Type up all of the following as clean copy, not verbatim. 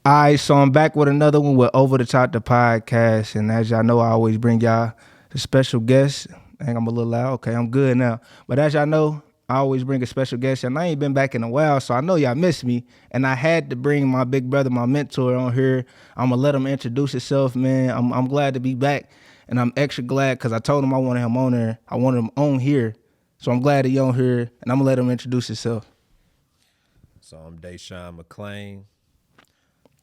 All right, so I'm back with another one with Over the Top the podcast, and as y'all know, I always bring y'all a special guest. I think I'm a little loud. Okay, I'm good now. But as y'all know, I always bring a special guest, and I ain't been back in a while, so I know y'all miss me. And I had to bring my big brother, my mentor, on here. I'm gonna let him introduce himself, man. I'm glad to be back, and I'm extra glad because I told him I wanted him on there. I wanted him on here, so I'm glad he on here, and I'm gonna let him introduce himself. So I'm De'shon McClain.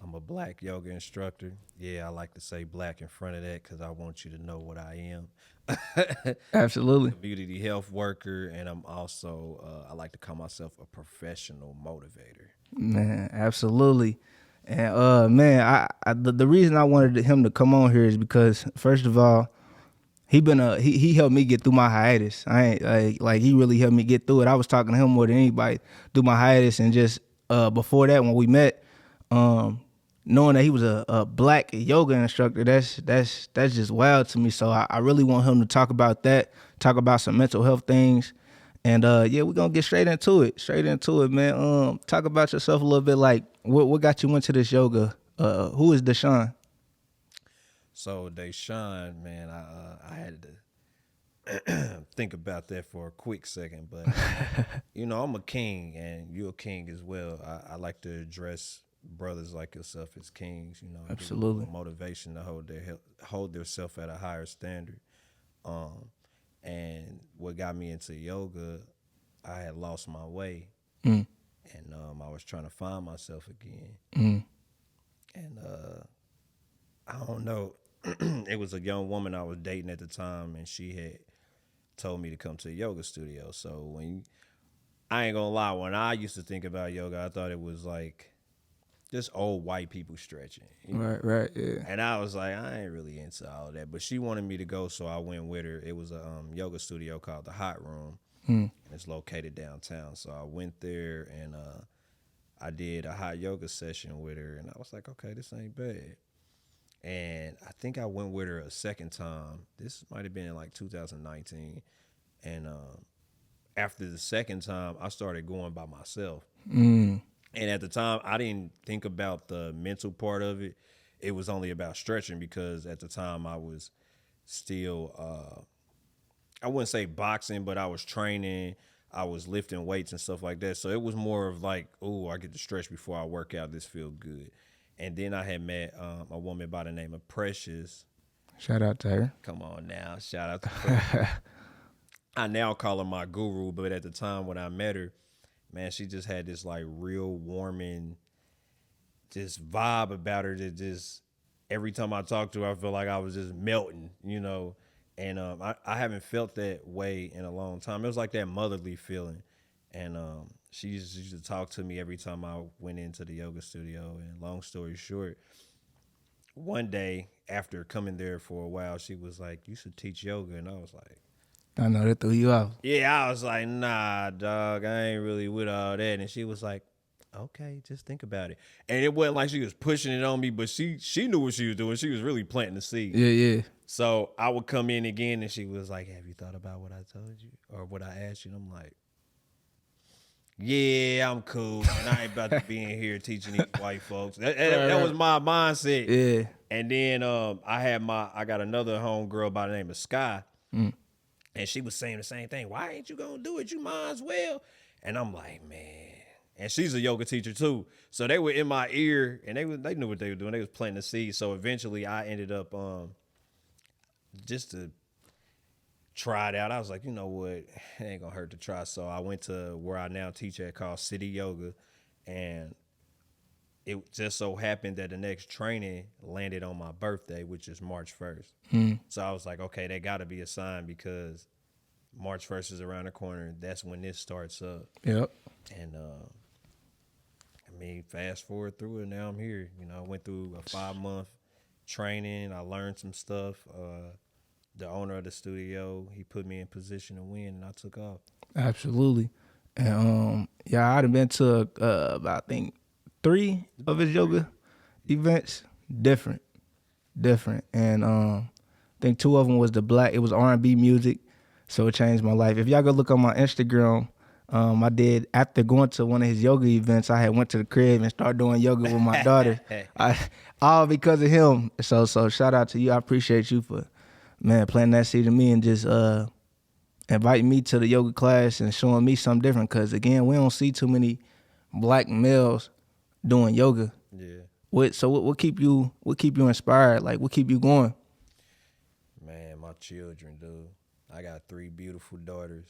I'm a black yoga instructor. Yeah, I like to say black in front of that because I want you to know what I am. Absolutely. Community health worker, and I'm also, I like to call myself a professional motivator. Man, absolutely. And man, the reason I wanted him to come on here is because first of all, he helped me get through my hiatus. I ain't like he really helped me get through it. I was talking to him more than anybody through my hiatus, and just before that when we met, knowing that he was a black yoga instructor, that's just wild to me. So I really want him to talk about that, talk about some mental health things. And yeah, we're gonna get straight into it. Straight into it, man. Talk about yourself a little bit, like what got you into this yoga? Who is De'shon? So De'shon, man, I had to think about that for a quick second, but I'm a king, and you're a king as well. I like to address brothers like yourself as kings. Give them a Absolutely. little motivation to hold themselves at a higher standard. Um, and what got me into yoga, I had lost my way, Mm, and I was trying to find myself again. mm, And I don't know, it was a young woman I was dating at the time, and she had told me to come to a yoga studio. So I ain't gonna lie, when I used to think about yoga, I thought it was like just old white people stretching. right, yeah. And I was like, I ain't really into all of that. But she wanted me to go, so I went with her. It was a yoga studio called the Hot Room, Mm, and it's located downtown. So I went there, and I did a hot yoga session with her, and I was like, okay, this ain't bad. And I think I went with her a second time. This might have been in like 2019. And after the second time, I started going by myself. mm, And at the time, I didn't think about the mental part of it. It was only about stretching because at the time I was still, I wouldn't say boxing, but I was training. I was lifting weights and stuff like that. So it was more of like, oh, I get to stretch before I work out. This feels good. And then I had met a woman by the name of Precious. shout out to her. Come on now, shout out to Precious. I now call her my guru, but at the time when I met her, man, she just had this like real warming, just vibe about her that just every time I talked to her, I felt like I was just melting. And I haven't felt that way in a long time. It was like that motherly feeling. And she used to talk to me every time I went into the yoga studio. And long story short, one day after coming there for a while, she was like, "You should teach yoga." And I was like, I know that threw you off. yeah, I was like, nah, dog, I ain't really with all that. And she was like, okay, just think about it. And it wasn't like she was pushing it on me, but she knew what she was doing. She was really planting the seed. Yeah. So I would come in again, and she was like, have you thought about what I told you or what I asked you? And I'm like, yeah, I'm cool. And I ain't about to be in here teaching these white folks. That was my mindset. Yeah. And then I got another homegirl by the name of Sky. Mm. And she was saying the same thing. Why ain't you gonna do it? You might as well. And I'm like, man. And she's a yoga teacher too. So they were in my ear, and they knew what they were doing. They was planting the seed. So eventually I ended up just to try it out. I was like, you know what? It ain't gonna hurt to try. So I went to where I now teach at called City Yoga. And it just so happened that the next training landed on my birthday, which is March 1st. Mm. So I was like, okay, that got to be a sign because March 1st is around the corner. That's when this starts up. Yep. And fast forward through it. Now I'm here. I went through a 5-month training. I learned some stuff. The owner of the studio, he put me in position to win, and I took off. Absolutely. And yeah, I'd have been to about I think 3 of his yoga events. Different. And I think 2 of them was it was R&B music, so it changed my life. If y'all go look on my Instagram, I did after going to one of his yoga events. I had went to the crib and started doing yoga with my daughter. All because of him. So shout out to you. I appreciate you for, man, planting that seed in me and just inviting me to the yoga class and showing me something different. Cause again, we don't see too many black males doing yoga. Yeah. What keep you inspired? Like what keep you going? Man, my children, dude. I got 3 beautiful daughters.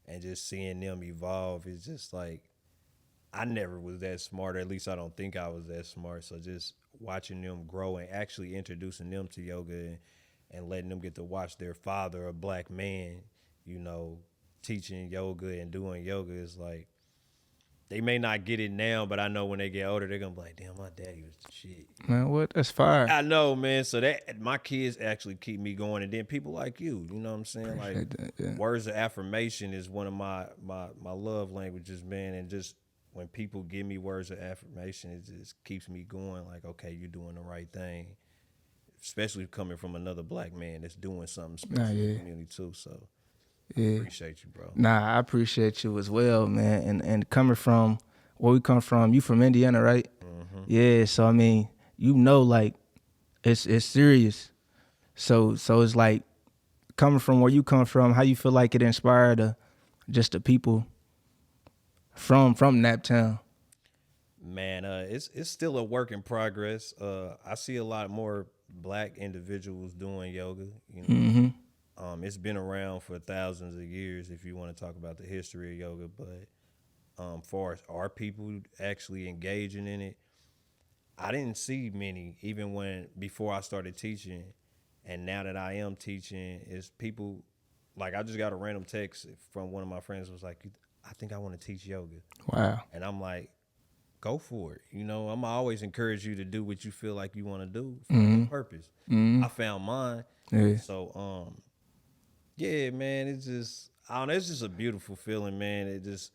And just seeing them evolve is just like, I never was that smart, or at least I don't think I was that smart. So just watching them grow and actually introducing them to yoga and letting them get to watch their father, a black man, you know, teaching yoga and doing yoga is like, they may not get it now, but I know when they get older, they're gonna be like, damn, my daddy was the shit. Man, what? That's fire. I know, man. So that my kids actually keep me going, and then people like you know what I'm saying? Appreciate Like that, yeah. words of affirmation is one of my love languages, man. And just when people give me words of affirmation, it just keeps me going. Like, okay, you're doing the right thing, especially coming from another black man that's doing something special in the community too. So. Yeah. Appreciate you, bro. Nah, I appreciate you as well, man. And coming from where we come from, you from Indiana, right? Mm-hmm. Yeah. So I mean, you know, like it's serious. So it's like coming from where you come from, how you feel like it inspired just the people from Naptown. Man, it's still a work in progress. I see a lot more black individuals doing yoga. You know. Mm-hmm. It's been around for thousands of years if you want to talk about the history of yoga, but far as our people actually engaging in it, I didn't see many even before I started teaching, and now that I am teaching, is people like I just got a random text from one of my friends was like, I think I want to teach yoga. Wow. And I'm like, go for it. You know, I'm always encourage you to do what you feel like you want to do for a purpose. I found mine. Yeah. So yeah, man, it's just it's just a beautiful feeling, man. It just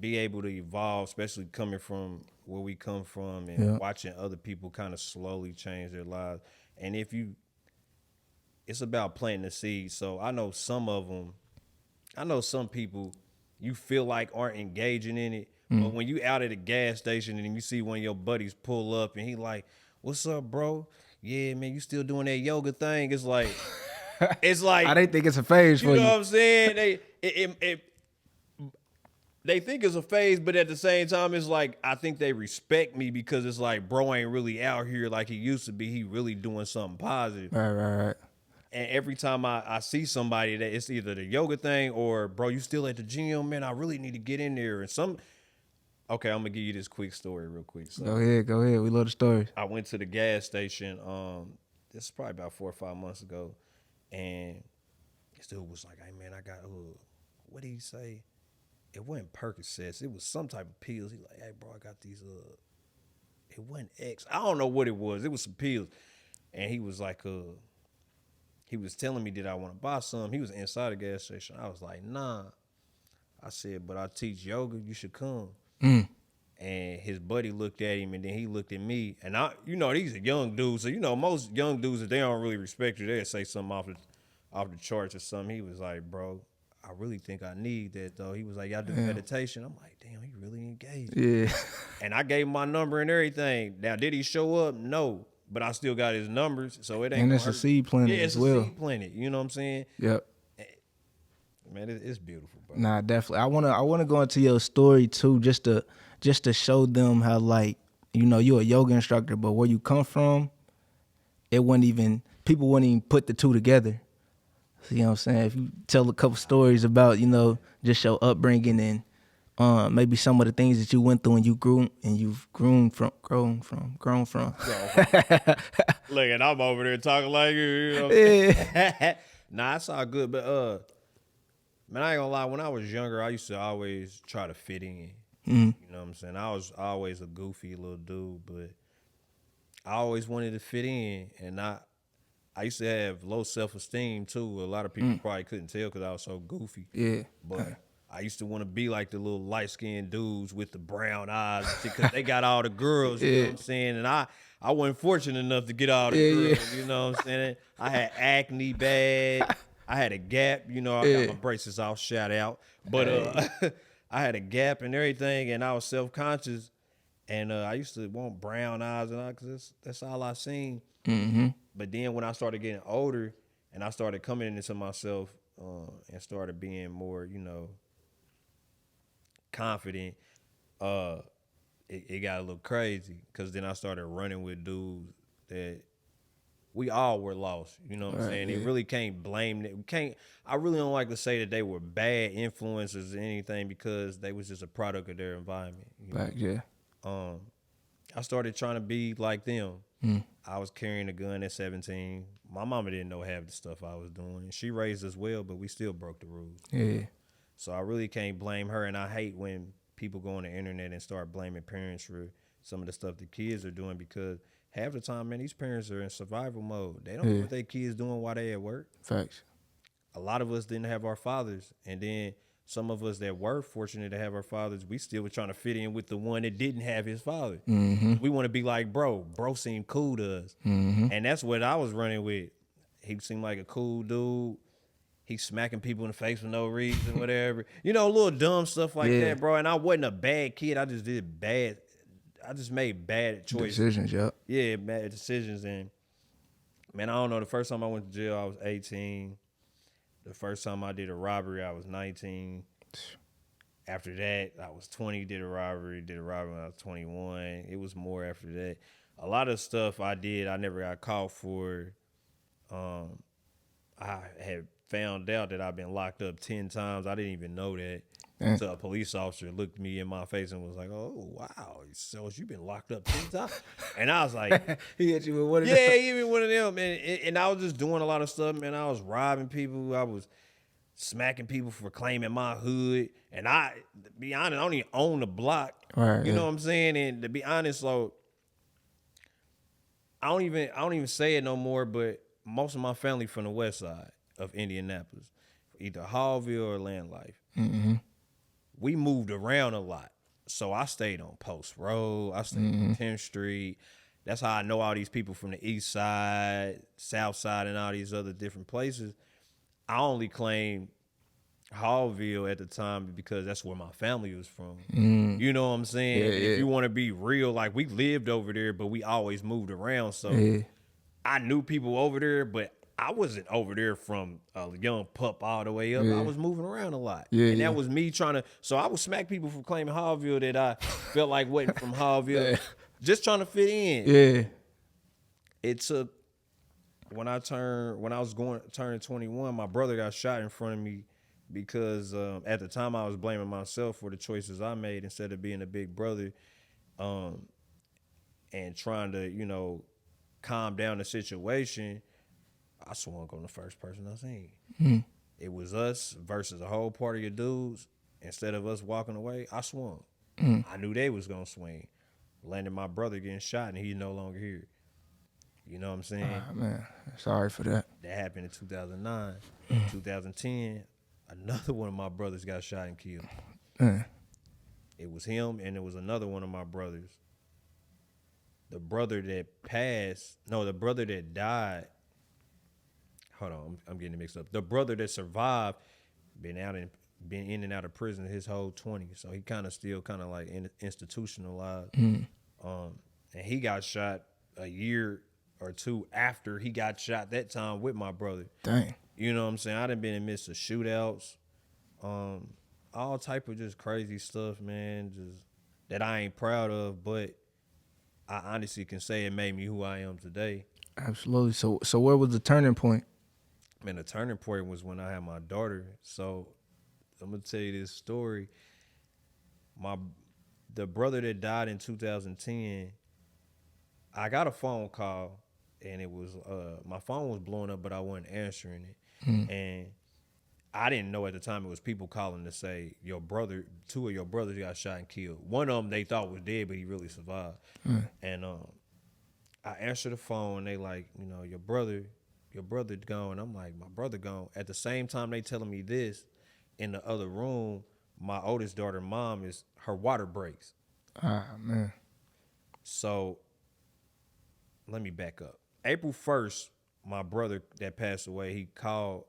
be able to evolve, especially coming from where we come from and watching other people kind of slowly change their lives. And it's about planting the seed. So I know some people you feel like aren't engaging in it, but when you out at a gas station and you see one of your buddies pull up and he like, "What's up, bro? Yeah, man, you still doing that yoga thing?" It's like. It's like I didn't think it's a phase for you. You know what I'm saying? They think it's a phase, but at the same time, it's like I think they respect me because it's like bro ain't really out here like he used to be. He really doing something positive. Right. And every time I see somebody that it's either the yoga thing or bro, you still at the gym, man. I really need to get in there. And okay, I'm gonna give you this quick story real quick. So go ahead. We love the stories. I went to the gas station. This is probably about 4 or 5 months ago. And this dude was like, hey, man, I got, what did he say? It wasn't Percocets. It was some type of pills. He like, hey, bro, I got these, it wasn't X. I don't know what it was. It was some pills. And he was like, he was telling me, did I want to buy some? He was inside the gas station. I was like, nah. I said, but I teach yoga. You should come. And his buddy looked at him, and then he looked at me. And these are young dudes. So, most young dudes, if they don't really respect you, they'll say something off the charts or something. He was like, bro, I really think I need that, though. He was like, y'all do meditation? I'm like, damn, he really engaged. Yeah. And I gave him my number and everything. Now, did he show up? No. But I still got his numbers, so it ain't. And it's a seed planet as well. Yeah, it's a seed planet. You know what I'm saying? Yep. Man, it's beautiful, bro. Nah, definitely. I wanna go into your story too, just to show them how, like, you're a yoga instructor, but where you come from, people wouldn't even put the two together. So, you know what I'm saying? If you tell a couple stories about, just your upbringing and maybe some of the things that you went through and you've grown from. Look, and I'm over there talking like you know. Yeah. Nah, it's all good, but man, I ain't gonna lie. When I was younger, I used to always try to fit in. You know what I'm saying? I was always a goofy little dude, but I always wanted to fit in, and I used to have low self-esteem too. A lot of people probably couldn't tell because I was so goofy. Yeah. But I used to want to be like the little light-skinned dudes with the brown eyes because they got all the girls, you know what I'm saying? And I wasn't fortunate enough to get all the girls, you know what I'm saying? I had acne bad. I had a gap. You know, I got my braces off. Shout out. But I had a gap and everything, and I was self-conscious. And I used to want brown eyes and all, because that's all I seen. Mm-hmm. But then when I started getting older and I started coming into myself and started being more, confident, it got a little crazy, because then I started running with dudes that we all were lost. You know what I'm saying? Yeah. You really can't blame it. I really don't like to say that they were bad influences or anything, because they was just a product of their environment. Yeah. I started trying to be like them. I was carrying a gun at 17. My mama didn't know half the stuff I was doing. She raised us well, but we still broke the rules. Yeah. So I really can't blame her. And I hate when people go on the internet and start blaming parents for some of the stuff the kids are doing, because half the time, man, these parents are in survival mode. They don't know what their kids doing while they at work. Facts. A lot of us didn't have our fathers. And then some of us that were fortunate to have our fathers, we still were trying to fit in with the one that didn't have his father. Mm-hmm. We want to be like bro. Bro seemed cool to us. Mm-hmm. And that's what I was running with. He seemed like a cool dude. He smacking people in the face for no reason, whatever. Little dumb stuff like that, bro. And I wasn't a bad kid. I just made bad choices. Decisions, yep. Yeah, bad decisions. And, man, I don't know. The first time I went to jail, I was 18. The first time I did a robbery, I was 19. After that, I was 20, did a robbery when I was 21. It was more after that. A lot of stuff I did, I never got caught for. I had found out that I've been locked up 10 times. I didn't even know that. So a police officer looked me in my face and was like, "Oh, wow, so you've been locked up 10 times?" And I was like, He hit you with one of them. yeah, even one of them, man. And I was just doing a lot of stuff, man. I was robbing people. I was smacking people for claiming my hood. And to be honest, I don't even own the block. Right, You know what I'm saying? And to be honest, so I don't even say it no more, but most of my family from the west side of Indianapolis, either Hallville or Land Life. Mm-hmm. We moved around a lot. So I stayed on Post Road. I stayed on 10th Street. That's how I know all these people from the east side, south side, and all these other different places. I only claimed Hallville at the time because that's where my family was from. You know what I'm saying? Yeah, If you want to be real, like, we lived over there, but we always moved around. So I knew people over there, but I wasn't over there from a young pup all the way up. I was moving around a lot. And that was me trying to, so I would smack people for claiming Hallville that I felt like wasn't from Hallville, just trying to fit in. Yeah. It took, when I was turning 21, my brother got shot in front of me because at the time I was blaming myself for the choices I made instead of being a big brother and trying to, calm down the situation. I swung on the first person I seen. It was us versus a whole party of dudes. Instead of us walking away, I swung. I knew they was going to swing. Landed my brother getting shot, and he's no longer here. You know what I'm saying? Man, sorry for that. That happened in 2009. 2010, another one of my brothers got shot and killed. It was him, and it was another one of my brothers. The brother that died. Hold on, I'm getting it mixed up. The brother that survived been in and out of prison his whole 20s, so he kind of still kind of like institutionalized. And he got shot a year or two after he got shot that time with my brother. Dang. You know what I'm saying? I done been in midst of shootouts, all type of just crazy stuff, man, just that I ain't proud of, but I honestly can say it made me who I am today. Absolutely. So where was the turning point? Man, the turning point was when I had my daughter. So I'm gonna tell you this story. The brother that died in 2010, I got a phone call, and it was my phone was blowing up, but I wasn't answering it. And I didn't know at the time it was people calling to say two of your brothers got shot and killed. One of them they thought was dead, but he really survived. And I answered the phone, and they like, your brother gone. I'm like, my brother gone. At the same time they telling me this, in the other room, my oldest daughter, mom, her water breaks. Ah, man. So let me back up. April 1st, my brother that passed away, he called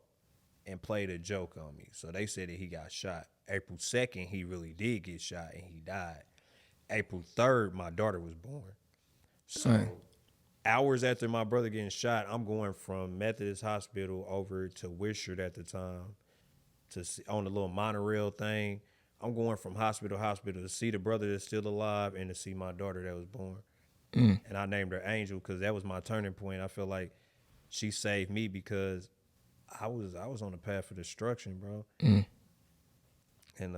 and played a joke on me. So they said that he got shot. April 2nd, he really did get shot and he died. April 3rd, my daughter was born. Right. So hours after my brother getting shot, I'm going from Methodist Hospital over to Wishart at the time to see, on the little monorail thing. I'm going from hospital to hospital to see the brother that's still alive and to see my daughter that was born. And I named her Angel because that was my turning point. I feel like she saved me because I was on the path of destruction, bro. And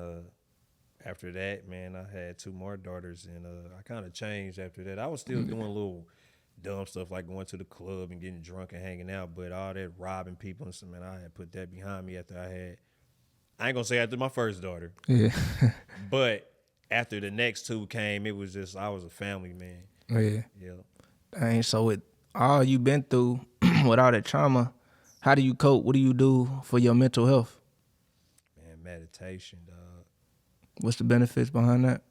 after that, man, I had 2 more daughters, and I kind of changed after that. I was still doing little dumb stuff like going to the club and getting drunk and hanging out, but all that robbing people and stuff, man, I had put that behind me after I ain't gonna say after my first daughter, Yeah. but after the next 2 came, it was just, I was a family man. Yeah. Yeah. Dang, so with all you been through, with all that trauma, how do you cope? What do you do for your mental health? Man, meditation, dog. What's the benefits behind that?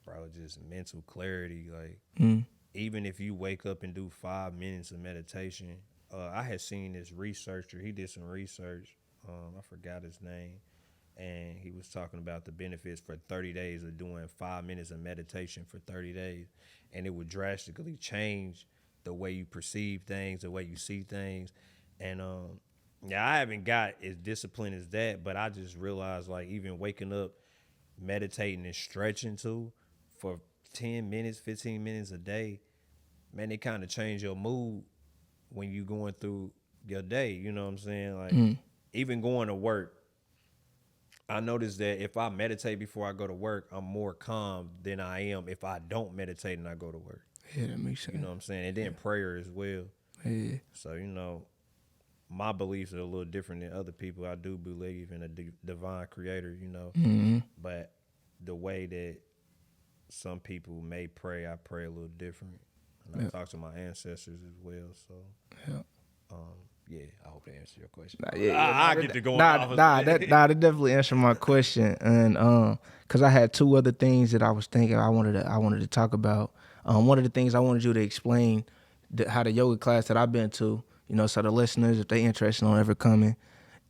Bro, just mental clarity. Like, Mm. even if you wake up and do 5 minutes of meditation, I had seen this researcher. He did some research. I forgot his name. And he was talking about the benefits for 30 days of doing 5 minutes of meditation for 30 days. And it would drastically change the way you perceive things, the way you see things. And yeah, I haven't got as disciplined as that, but I just realized, like, even waking up, meditating and stretching too for 10 minutes, 15 minutes a day, man, it kind of change your mood when you going through your day. You know what I'm saying? Like, even going to work, I noticed that if I meditate before I go to work, I'm more calm than I am if I don't meditate and I go to work. Yeah, that makes sense. You know what I'm saying? And then prayer as well. Yeah. So, you know, my beliefs are a little different than other people. I do believe in a divine creator, you know. But the way that some people may pray, I pray a little different. And I talk to my ancestors as well. So, yeah, I hope that answered your question. I get to go That definitely answered my question, and because I had 2 other things that I was thinking I wanted to talk about. One of the things I wanted you to explain how the yoga class that I've been to, you know, so the listeners, if they interested on ever coming,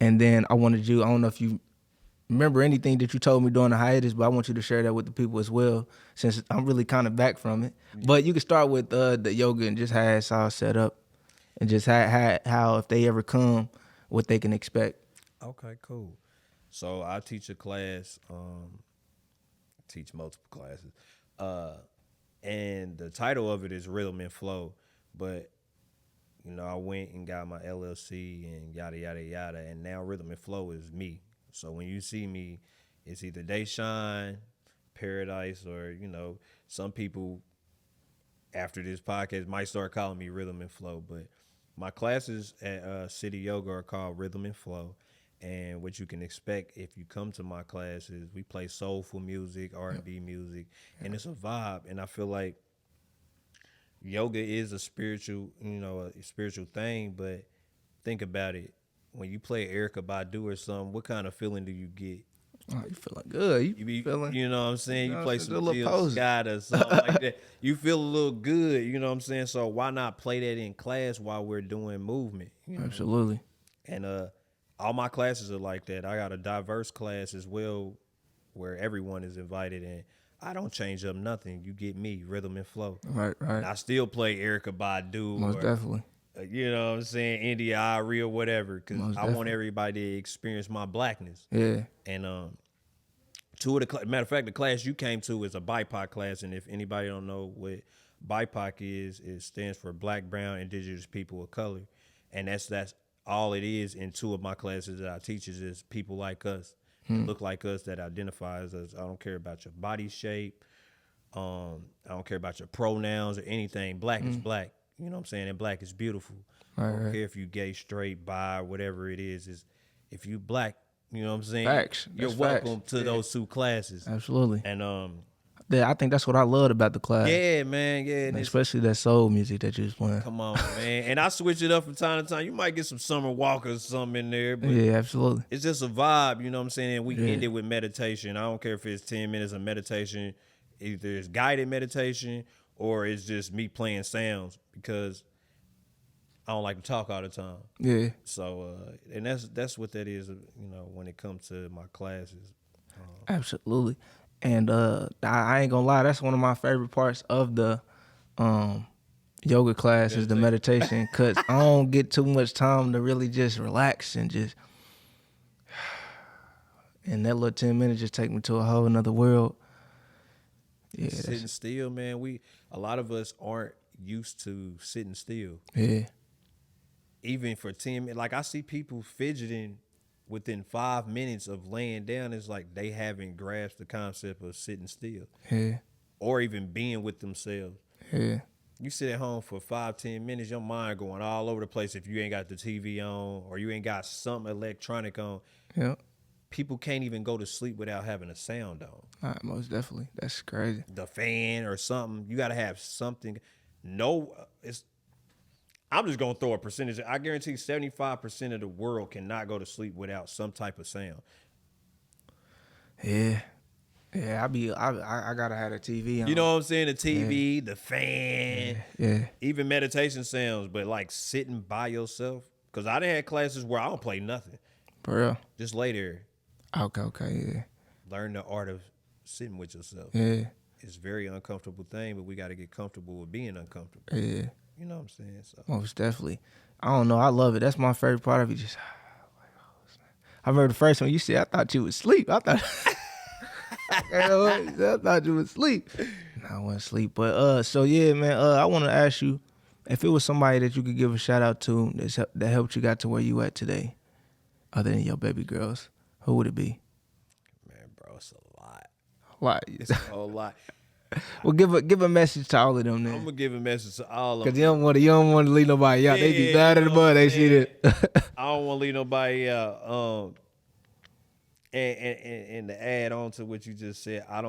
and then I wanted you. I don't know if you remember anything that you told me during the hiatus, but I want you to share that with the people as well, since I'm really kind of back from it. But you can start with the yoga and just how it's all set up. And just how if they ever come, what they can expect. Okay, cool. So I teach a class, teach multiple classes. And the title of it is Rhythm and Flow. But, you know, I went and got my LLC and yada, yada, yada. And now Rhythm and Flow is me. So when you see me, it's either De'shon, Paradise, or, you know, some people after this podcast might start calling me Rhythm and Flow. But my classes at City Yoga are called Rhythm and Flow. And what you can expect if you come to my classes, we play soulful music, R&B music, and it's a vibe. And I feel like yoga is a spiritual, you know, a spiritual thing. But think about it. When you play Erykah Badu or something, what kind of feeling do you get? Oh, you feeling good? You be, feeling? you know what I'm saying? You play some little Jill pose. Scott or something like that. You feel a little good, you know what I'm saying? So why not play that in class while we're doing movement? You know? Absolutely. And all my classes are like that. I got a diverse class as well where everyone is invited, and I don't change up nothing. You get me, Rhythm and Flow. Right. And I still play Erykah Badu. Most definitely. You know what I'm saying? India Ari or whatever, because I definitely. want everybody to experience my blackness. Yeah. And 2 of the matter of fact, the class you came to is a BIPOC class, and if anybody don't know what BIPOC is, it stands for Black, Brown, Indigenous People of Color, and that's all it is. In 2 of my classes that I teach is people like us, that look like us, that identify as us. I don't care about your body shape. I don't care about your pronouns or anything. Black is black. You know what I'm saying? And black is beautiful. I don't care if you gay, straight, bi, whatever it is if you black, you know what I'm saying? Facts. You're welcome to those 2 classes. Absolutely. And I think that's what I loved about the class. yeah, man, yeah. And especially that soul music that you was playing. Come on, man. And I switch it up from time to time. You might get some Summer Walker or something in there, but Yeah, absolutely. it's just a vibe, you know what I'm saying? And we end it with meditation. I don't care if it's 10 minutes of meditation, either it's guided meditation or it's just me playing sounds, because I don't like to talk all the time. Yeah. So and that's what that is. You know, when it comes to my classes. Absolutely. And I ain't gonna lie, that's one of my favorite parts of the um yoga class is the meditation, cause I don't get too much time to really just relax and that little 10 minutes just take me to a whole another world. Yeah, Sitting still, man. A lot of us aren't used to sitting still. Yeah. Even for 10 minutes, like I see people fidgeting within 5 minutes of laying down. It's like they haven't grasped the concept of sitting still. Yeah. Or even being with themselves. Yeah. You sit at home for 5-10 minutes, your mind going all over the place if you ain't got the TV on or you ain't got something electronic on. Yep. People can't even go to sleep without having a sound on. Most definitely. That's crazy. The fan or something. You got to have something. I'm just going to throw a percentage. I guarantee 75% of the world cannot go to sleep without some type of sound. Yeah. Yeah, I gotta have a TV on. You know what I'm saying? The TV, the fan, Yeah. even meditation sounds, but like sitting by yourself. Because I done had classes where I don't play nothing. For real. Just lay there. Okay, yeah. Learn the art of sitting with yourself. Yeah. It's a very uncomfortable thing, but we got to get comfortable with being uncomfortable. Yeah. You know what I'm saying? So. Most definitely. I don't know. I love it. That's my favorite part of it. Just, I remember the first one you said, I thought you was asleep. I thought you was asleep. No, I wasn't asleep. But so yeah, man. I want to ask you, if it was somebody that you could give a shout out to that helped you got to where you at today, other than your baby girls, who would it be? Man, bro, it's a lot. Why? It's a whole lot. Well, give a message to all of them then. I'm gonna give a message to all of them. Cause you don't want to leave nobody out. They be bad at the mud. They see that. I don't want to leave nobody out. And to add on to what you just said, I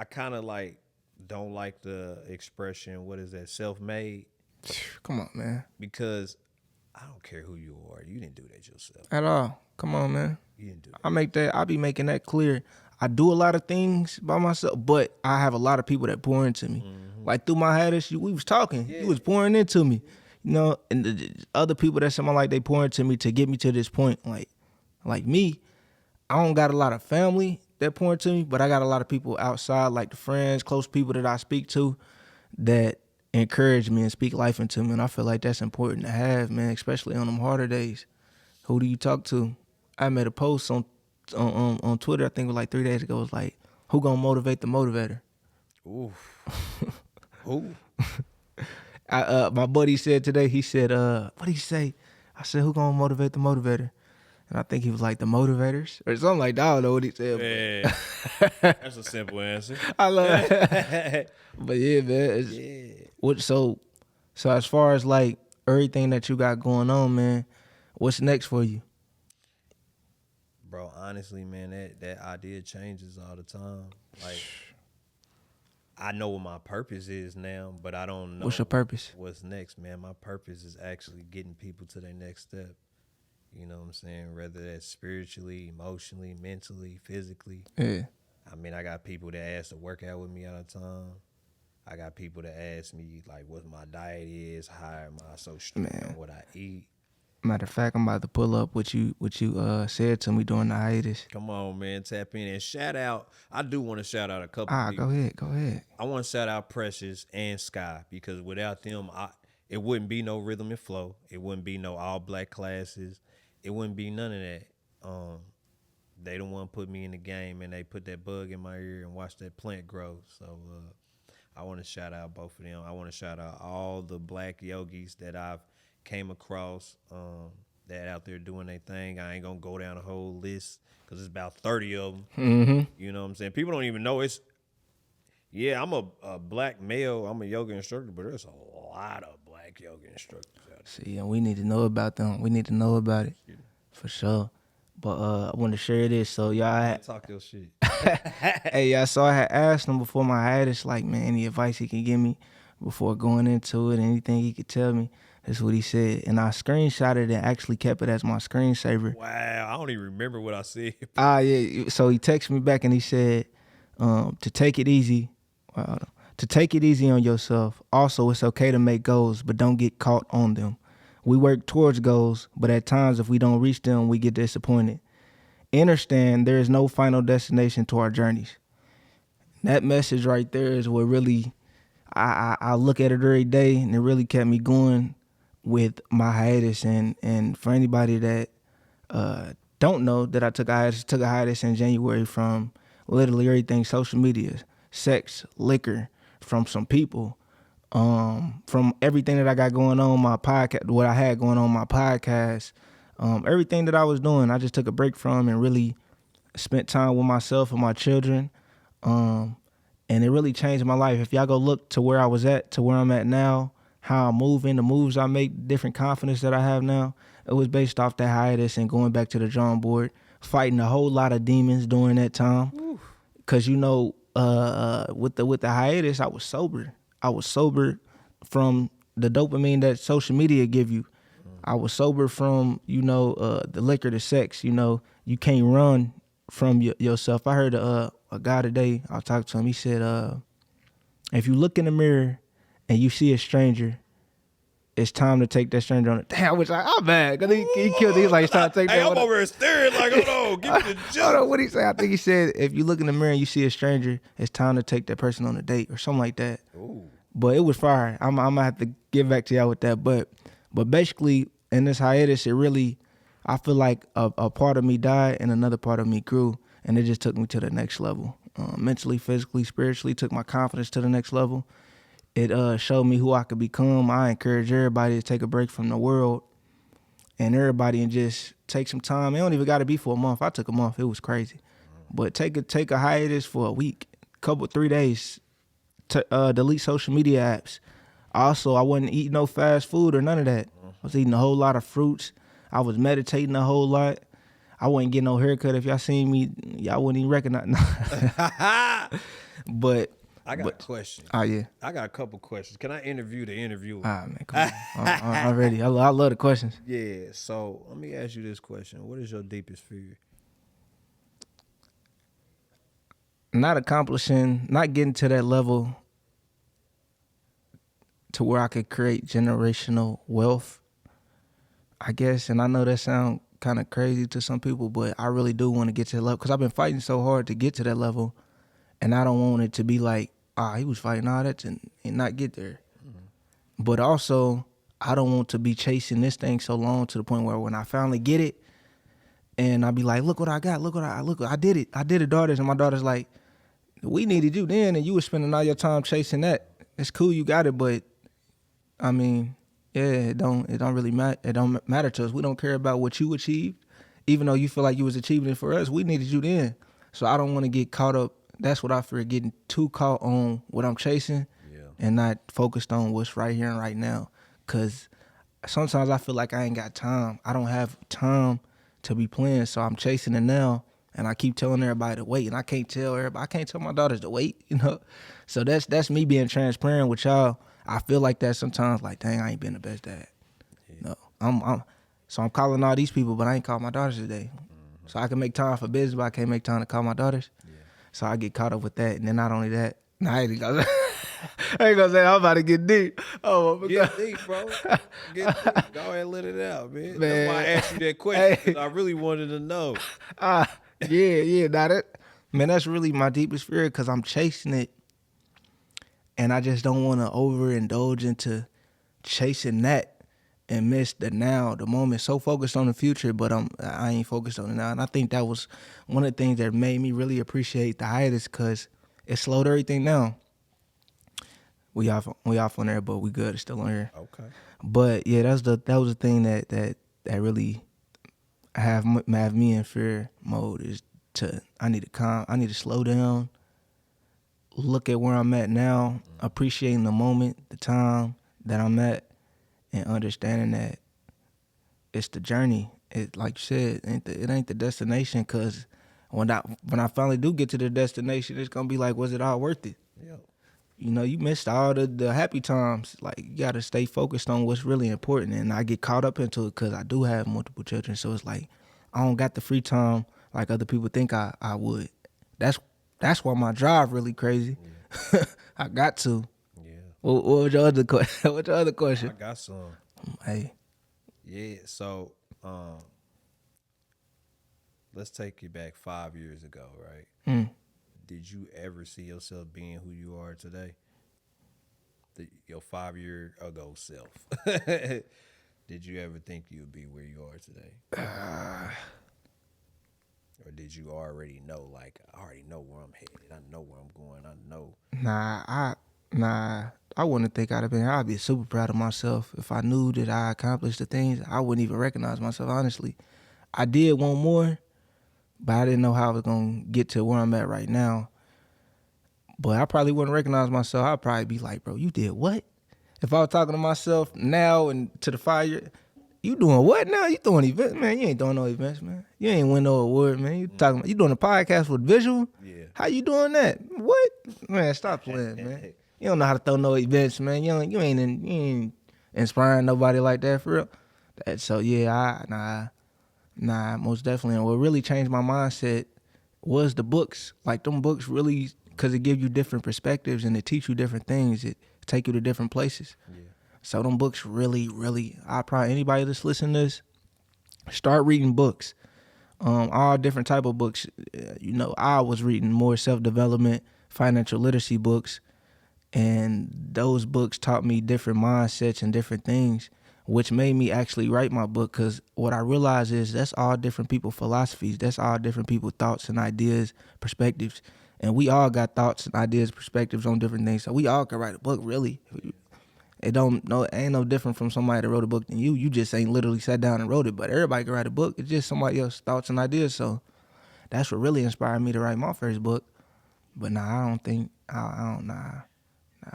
kind of like don't like the expression, what is that, self-made? Come on, man. Because I don't care who you are. You didn't do that yourself. At all. Come on, man. You didn't do that. I be making that clear. I do a lot of things by myself, but I have a lot of people that pour into me. Mm-hmm. Like through my hiatus, we was talking. Yeah. You was pouring into me. You know, and the other people that someone like they pour into me to get me to this point. Like me, I don't got a lot of family that pour into me, but I got a lot of people outside, like the friends, close people that I speak to that encourage me and speak life into me. And I feel like that's important to have, man, especially on them harder days. Who do you talk to? I made a post on Twitter, I think it was like 3 days ago. It was like, who gonna motivate the motivator? Oof. Who? My buddy said today, he said, what did he say? I said, who gonna motivate the motivator? And I think he was like, the motivators or something like that. I don't know what he said. Yeah. That's a simple answer. I love it. But yeah, man. So as far as like everything that you got going on, man, what's next for you? Bro, honestly, man, that idea changes all the time. Like, I know what my purpose is now, but I don't know. What's your purpose? What's next, man? My purpose is actually getting people to their next step. You know what I'm saying? Whether that's spiritually, emotionally, mentally, physically. Yeah. I mean, I got people that ask to work out with me all the time. I got people that ask me, like, what my diet is, how am I so strict on what I eat. Matter of fact, I'm about to pull up what you said to me during the hiatus. Come on, man, tap in and shout out. I do want to shout out a couple people. Go ahead. I want to shout out Precious and Sky because without them, it wouldn't be no Rhythm and Flow. It wouldn't be no all black classes. It wouldn't be none of that. They the one put me in the game and they put that bug in my ear and watched that plant grow. So I want to shout out both of them. I want to shout out all the black yogis that I've came across that out there doing their thing. I ain't gonna go down a whole list because it's about 30 of them. Mm-hmm. You know what I'm saying? People don't even know it's. Yeah, I'm a black male. I'm a yoga instructor, but there's a lot of black yoga instructors out there. See, and we need to know about them. We need to know about it for sure. But I want to share this. So y'all talk your shit. Hey, y'all. So I had asked him before my hiatus, like, man, any advice he can give me before going into it, anything he could tell me. That's what he said. And I screenshotted it and actually kept it as my screensaver. Wow, I don't even remember what I said. Yeah. So he texted me back and he said, to take it easy. To take it easy on yourself. Also, it's okay to make goals, but don't get caught on them. We work towards goals, but at times if we don't reach them, we get disappointed. Understand there is no final destination to our journeys. That message right there is what really I look at it every day, and it really kept me going with my hiatus. And for anybody that don't know that I took a hiatus in January from literally everything: social media, sex, liquor, from some people, from everything that I got going on my podcast, what I had going on my podcast, everything that I was doing. I just took a break from and really spent time with myself and my children. And it really changed my life. If y'all go look to where I was at, to where I'm at now, how I'm moving, the moves I make, different confidence that I have now, it was based off that hiatus and going back to the drawing board, fighting a whole lot of demons during that time. Cause with the hiatus, I was sober. I was sober from the dopamine that social media give you. I was sober from the liquor, the sex. You can't run from yourself. I heard a guy today, I talked to him, he said, if you look in the mirror and you see a stranger, it's time to take that stranger on it. Damn, I'm mad, because he killed it. He's like, it's time to take that. Hey, I'm over here staring like, hold on, give me the juice. Hold on, what'd he say? I think he said, if you look in the mirror and you see a stranger, it's time to take that person on a date or something like that. Ooh. But it was fire. I'm gonna have to get back to y'all with that. But basically, in this hiatus, it really, I feel like a part of me died and another part of me grew. And it just took me to the next level. Mentally, physically, spiritually, took my confidence to the next level. It showed me who I could become. I encourage everybody to take a break from the world and everybody and just take some time. It don't even got to be for a month. I took a month. It was crazy. But take a hiatus for a week, 3 days, to delete social media apps. Also, I wasn't eating no fast food or none of that. I was eating a whole lot of fruits. I was meditating a whole lot. I wouldn't get no haircut. If y'all seen me, y'all wouldn't even recognize. But I got a question. Oh yeah. I got a couple questions. Can I interview the interviewer? Man, come on. I'm ready. I love the questions. Yeah. So let me ask you this question: what is your deepest fear? Not getting to that level to where I could create generational wealth, I guess. And I know that sounds kind of crazy to some people, but I really do want to get to that level because I've been fighting so hard to get to that level, and I don't want it to be like, he was fighting all that and not get there. Mm-hmm. But also, I don't want to be chasing this thing so long to the point where when I finally get it, and I'll be like, look what I got, I did it, daughters, and my daughter's like, we needed you then, and you were spending all your time chasing that. It's cool, you got it, but I mean, yeah, it don't really matter. It don't matter to us. We don't care about what you achieved, even though you feel like you was achieving it for us. We needed you then, so I don't want to get caught up. That's what I fear, getting too caught on what I'm chasing, and not focused on what's right here and right now. Cause sometimes I feel like I ain't got time. I don't have time to be playing, so I'm chasing it now, and I keep telling everybody to wait, and I can't tell everybody. I can't tell my daughters to wait, So that's me being transparent with y'all. I feel like that sometimes, like, dang, I ain't been the best dad. Yeah. No, I'm calling all these people, but I ain't called my daughters today. Mm-hmm. So I can make time for business, but I can't make time to call my daughters. Yeah. So I get caught up with that, and then not only that, I ain't gonna say I'm about to get deep. Oh, get deep, bro. Get deep. Go ahead and let it out, man. That's why I asked you that question. I really wanted to know. Yeah. Man, that's really my deepest fear because I'm chasing it. And I just don't want to overindulge into chasing that and miss the now, the moment. So focused on the future, but I ain't focused on it now. And I think that was one of the things that made me really appreciate the hiatus because it slowed everything down. We off on there, but we good. It's still on here. Okay. But yeah, that was the thing that really have me in fear mode is I need to slow down. Look at where I'm at now, appreciating the moment, the time that I'm at, and understanding that it's the journey. It, like you said, it ain't the destination. Cause when I finally do get to the destination, it's gonna be like, was it all worth it? Yeah. You missed all the happy times. Like, you gotta stay focused on what's really important. And I get caught up into it because I do have multiple children. So it's like I don't got the free time like other people think I would. That's why my drive really crazy. Yeah. I got to. Yeah. What was your other question? What's your other question? I got some. Hey. Yeah. So, let's take you back 5 years ago, right? Mm. Did you ever see yourself being who you are today? Your 5 year ago self. Did you ever think you'd be where you are today? Or did you already know, like, I already know where I'm headed. I know where I'm going. I know. Nah, I wouldn't think I'd have been. I'd be super proud of myself if I knew that I accomplished the things. I wouldn't even recognize myself. Honestly, I did want more, but I didn't know how I was gonna get to where I'm at right now. But I probably wouldn't recognize myself. I'd probably be like, bro, you did what? If I was talking to myself now and to the 5 year, you doing what now? You doing events, man? You ain't doing no events, man. You ain't win no award, man. You doing a podcast with visual? Yeah. How you doing that? What? Man, stop playing, man. You don't know how to throw no events, man. You ain't inspiring nobody like that for real. So yeah, nah, most definitely. And what really changed my mindset was the books. Like them books really, because it give you different perspectives and it teach you different things. It take you to different places. Yeah. So them books really, I probably anybody that's listening to this, start reading books. All different type of books. I was reading more self-development, financial literacy books, and those books taught me different mindsets and different things, which made me actually write my book. Because what I realized is that's all different people philosophies. That's all different people thoughts and ideas, perspectives. And we all got thoughts and ideas, perspectives on different things. So we all can write a book, really. It ain't no different from somebody that wrote a book than you. You just ain't literally sat down and wrote it. But everybody can write a book. It's just somebody else's thoughts and ideas. So that's what really inspired me to write my first book. But nah, I don't think I don't nah,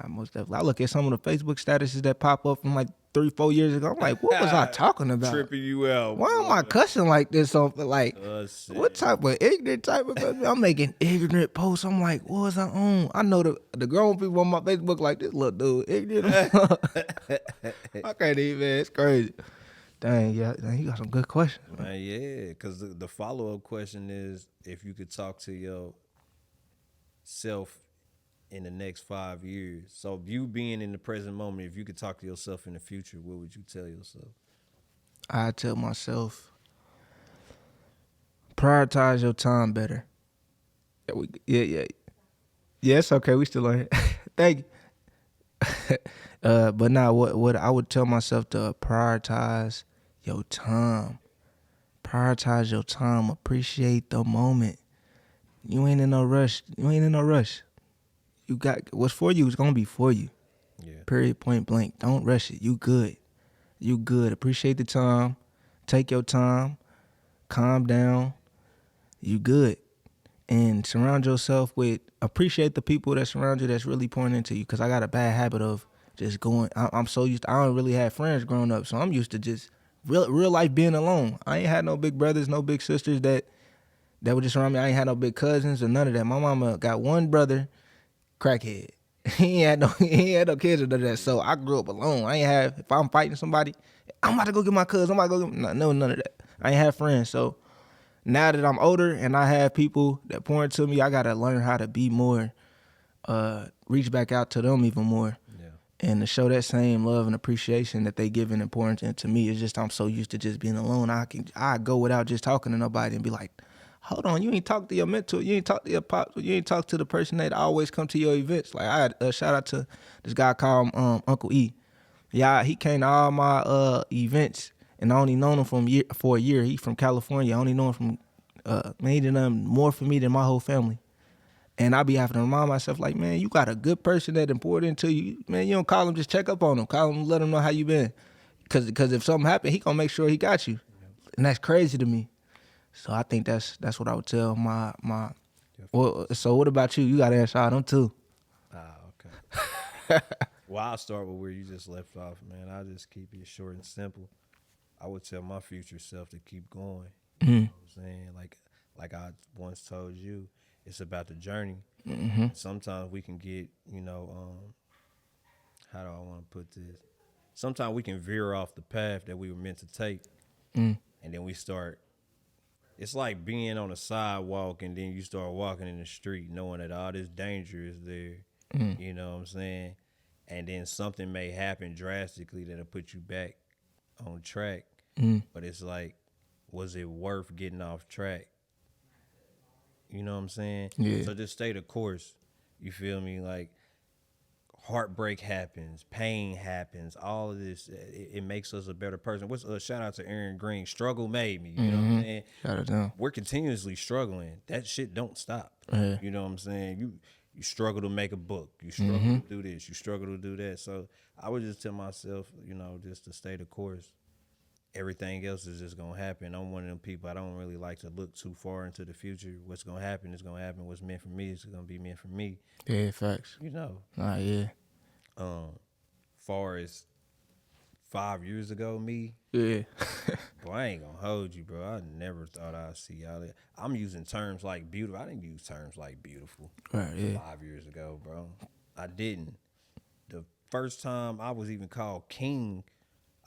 most definitely. I look at some of the Facebook statuses that pop up from like 3-4 years ago. I'm like, what was I talking about? Tripping you out. Why am I cussing like this? Like, Shit. what type of ignorant type of? I'm making ignorant posts. I'm like, what was I on? I know the grown people on my Facebook like this little dude ignorant. I can't even. Man, it's crazy. Dang, you got some good questions, man. Man, yeah, because the follow up question is if you could talk to yourself in the next 5 years. So, you being in the present moment, if you could talk to yourself in the future, what would you tell yourself? I tell myself, prioritize your time better. Yeah. It's okay. We still on here. Thank you. But now, what I would tell myself to prioritize your time. Prioritize your time. Appreciate the moment. You ain't in no rush. You got what's for you is gonna be for you. Yeah. Period. Point blank. Don't rush it. You good. Appreciate the time. Take your time. Calm down. You good. And surround yourself with, appreciate the people that surround you that's really pouring into you. Because I got a bad habit of just going, I'm so used to, I don't really have friends growing up. So I'm used to just real life being alone. I ain't had no big brothers, no big sisters that would just surround me. I ain't had no big cousins or none of that. My mama got one brother, crackhead. He ain't had no kids or none of that. So I grew up alone. If I'm fighting somebody, I'm about to go get my cousin. I'm about to go get, no, none of that. I ain't have friends. So now that I'm older and I have people that pour into me, I gotta learn how to be more, reach back out to them even more. Yeah. And to show that same love and appreciation that they giving and pouring into me. It's just I'm so used to just being alone. I go without just talking to nobody and be like, hold on, you ain't talk to your mentor, you ain't talk to your pop, you ain't talk to the person that always come to your events. Like I had a shout out to this guy called Uncle E. Yeah, he came to all my events, and I only known him for a year. He from California. I only know him from man, he done more for me than my whole family. And I be having to remind myself, like, man, you got a good person that important into you. Man, you don't call him, just check up on him. Call him, let him know how you been. Cause if something happen, he gonna make sure he got you. And that's crazy to me. So I think that's what I would tell my. Well, so what about you? You got to answer all them too. Okay. Well, I'll start with where you just left off, man. I'll just keep it short and simple. I would tell my future self to keep going. You know what I'm saying? Like I once told you, it's about the journey. Mm-hmm. Sometimes we can get, how do I want to put this? Sometimes we can veer off the path that we were meant to take, and then we start. It's like being on a sidewalk and then you start walking in the street knowing that all this danger is there. You know what I'm saying? And then something may happen drastically that'll put you back on track. But it's like, was it worth getting off track? You know what I'm saying? Yeah. So just stay the course. You feel me? Like, heartbreak happens, pain happens, all of this, it makes us a better person. What's shout out to Aaron Green. Struggle made me. You know what I'm saying? Shout out to him. We're continuously struggling. That shit don't stop. Yeah. You know what I'm saying? You struggle to make a book. You struggle to do this. You struggle to do that. So I would just tell myself, just to stay the course. Everything else is just gonna happen. I'm one of them people. I don't really like to look too far into the future. What's gonna happen is gonna happen. What's meant for me is gonna be meant for me. Yeah, facts. Nah, yeah. Far as 5 years ago, me, Yeah. bro, I ain't gonna hold you, bro. I never thought I'd see y'all. I'm using terms like beautiful. I didn't use terms like beautiful Right, yeah. 5 years ago, bro. I didn't. The first time I was even called king,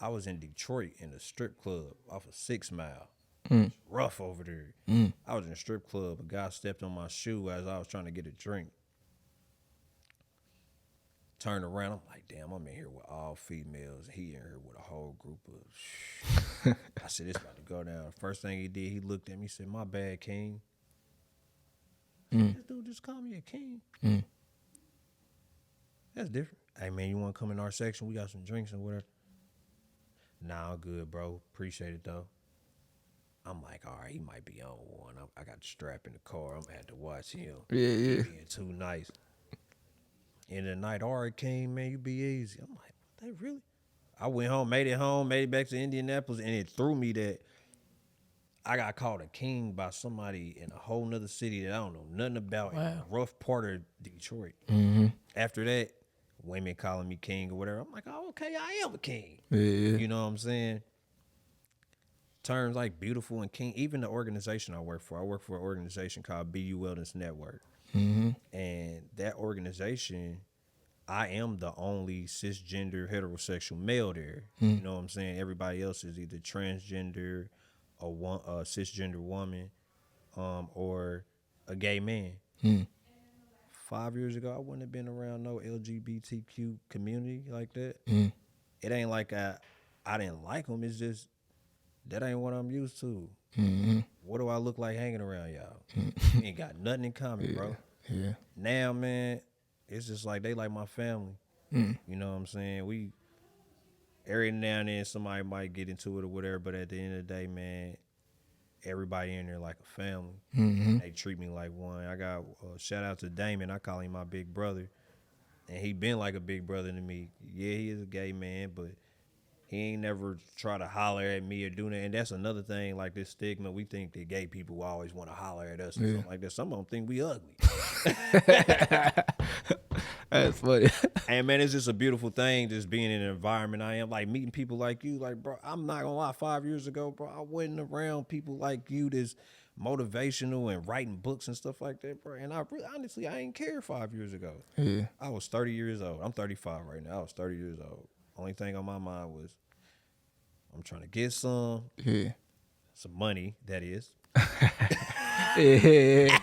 I was in Detroit in a strip club off of 6 Mile. It's rough over there. I was in a strip club. A guy stepped on my shoe as I was trying to get a drink. Turned around, I'm like, damn, I'm in here with all females. He in here with a whole group of I said, it's about to go down. First thing he did, he looked at me, said, my bad, king. This dude just called me a king. That's different. Hey, man, you want to come in our section? We got some drinks and whatever. Nah, I'm good, bro. Appreciate it, though. I'm like, all right, he might be on one. I got the strap in the car. I'm going to have to watch him. Yeah, He yeah. being too nice. In the night, all right, king, man, you be easy. I'm like, they really? I went home, made it back to Indianapolis, and it threw me that I got called a king by somebody in a whole nother city that I don't know nothing about in a rough part of Detroit. After that, women calling me king or whatever. I'm like, oh, okay, I am a king. Yeah, yeah. You know what I'm saying? Terms like beautiful and king, even the organization I work for an organization called BU Wellness Network. And that organization, I am the only cisgender heterosexual male there. You know what I'm saying? Everybody else is either transgender, a cisgender woman, or a gay man. 5 years ago, I wouldn't have been around no LGBTQ community like that. It ain't like I didn't like them. It's just that ain't what I'm used to. What do I look like hanging around y'all? We ain't got nothing in common, bro. Yeah. Now, man, it's just like they like my family. You know what I'm saying? We every now and then somebody might get into it or whatever, but at the end of the day, man, everybody in there like a family. They treat me like one. I got shout out to Damon. I call him my big brother, and he been like a big brother to me. Yeah, he is a gay man, but he ain't never try to holler at me or do that. And that's another thing, like this stigma. We think that gay people always want to holler at us or something like that. Some of them think we ugly. That's funny. And man, it's just a beautiful thing just being in an environment I am. Like meeting people like you. Like, bro, I'm not gonna lie, 5 years ago, bro, I wasn't around people like you that's motivational and writing books and stuff like that, bro. And I really, honestly, I ain't care 5 years ago. Yeah. I was 30 years old. I'm 35 right now. I was 30 years old. Only thing on my mind was I'm trying to get some money, that is. Yeah.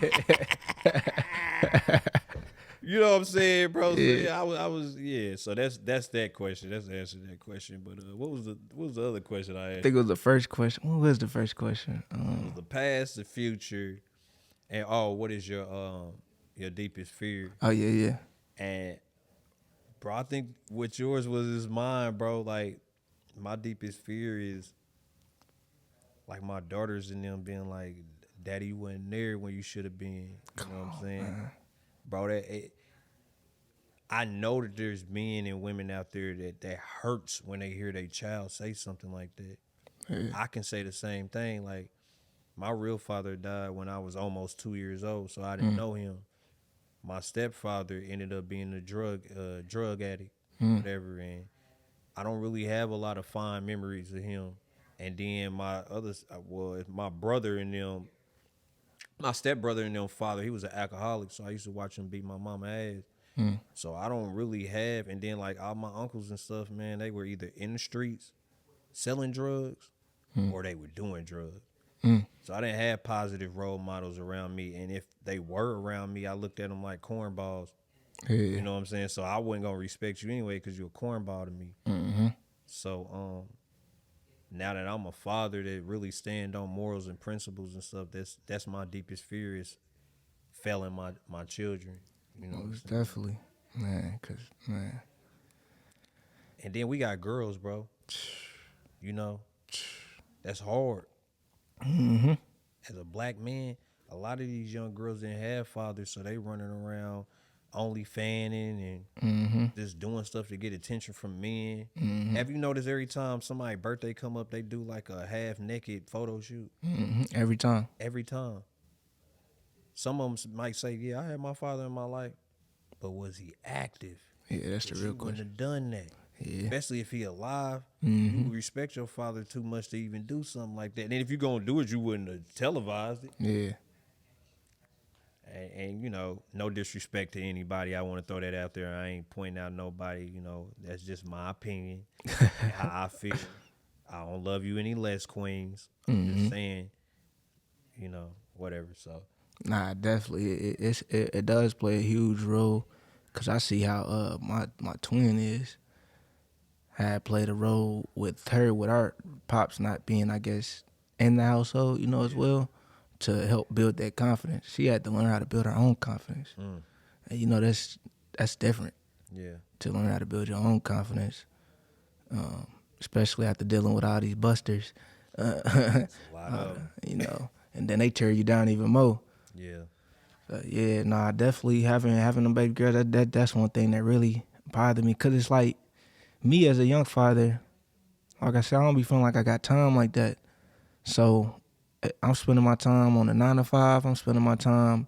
You know what I'm saying, bro? Yeah. So, I was. So that's that question. That's the answer to that question. But what was the other question I asked? I think it was the first question. What was the first question? The past, the future, and what is your deepest fear? Oh yeah. And bro, I think what yours was is mine, bro. Like my deepest fear is like my daughters and them being like, "Daddy, you wasn't there when you should have been." You know what I'm saying? Man. Bro, I know that there's men and women out there that hurts when they hear their child say something like that. Yeah. I can say the same thing. Like, my real father died when I was almost 2 years old, so I didn't know him. My stepfather ended up being a drug addict, whatever, and I don't really have a lot of fond memories of him. And then my brother and them, my stepbrother and them father, he was an alcoholic, so I used to watch him beat my mama ass. So I don't really have, and then like all my uncles and stuff, man, they were either in the streets selling drugs or they were doing drugs. So I didn't have positive role models around me, and if they were around me, I looked at them like cornballs. Yeah. You know what I'm saying? So I wasn't gonna respect you anyway because you're a cornball to me. So now that I'm a father that really stand on morals and principles and stuff, that's my deepest fear is failing my children. You know what I'm Most saying? definitely, man. Cause man, And then we got girls, bro. You know, that's hard. mm-hmm. As a black man, a lot of these young girls didn't have fathers, so they running around only fanning and Mm-hmm. just doing stuff to get attention from men. Mm-hmm. Have you noticed every time somebody's birthday come up, they do like a half naked photo shoot? Mm-hmm. Every time. Every time. Some of them might say, "Yeah, I had my father in my life, but was he active?" Yeah, that's the Cause real you wouldn't question. have done that. Yeah. Especially if he alive, you Mm-hmm. would respect your father too much to even do something like that. And if you're gonna do it, you wouldn't have televised it. Yeah. And you know, no disrespect to anybody. I want to throw that out there. I ain't pointing out nobody. You know, that's just my opinion and how I feel. I don't love you any less, Queens. I'm Mm-hmm. just saying, you know, whatever. So Nah, definitely. It does play a huge role, cause I see how my twin is had played a role with her with our pops not being, I guess, in the household, you know, as well, to help build that confidence. She had to learn how to build her own confidence. And you know, that's different, yeah, to learn how to build your own confidence, especially after dealing with all these busters. it's a lot of 'em. You know, and then they tear you down even more. Yeah, Yeah, nah, definitely having them baby girl. That's one thing that really bothered me, cause it's like me as a young father. Like I said, I don't be feeling like I got time like that. So I'm spending my time on the 9 to 5. I'm spending my time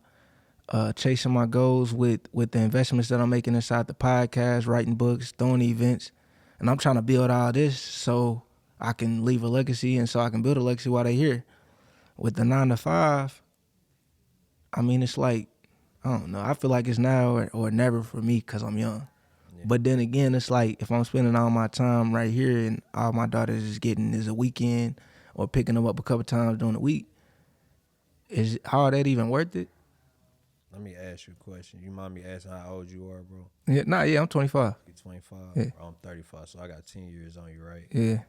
chasing my goals with the investments that I'm making inside the podcast, writing books, throwing events, and I'm trying to build all this so I can leave a legacy and so I can build a legacy while they're here. With the 9 to 5, I mean, it's like, I don't know. I feel like it's now or never for me because I'm young. yeah. But then again, it's like if I'm spending all my time right here and all my daughters is getting is a weekend or picking them up a couple times during the week, is all that even worth it? Let me ask you a question. You mind me asking how old you are, bro? Yeah, nah, yeah, I'm 25. You 25? Yeah. Bro, I'm 35, so I got 10 years on you, right? Yeah.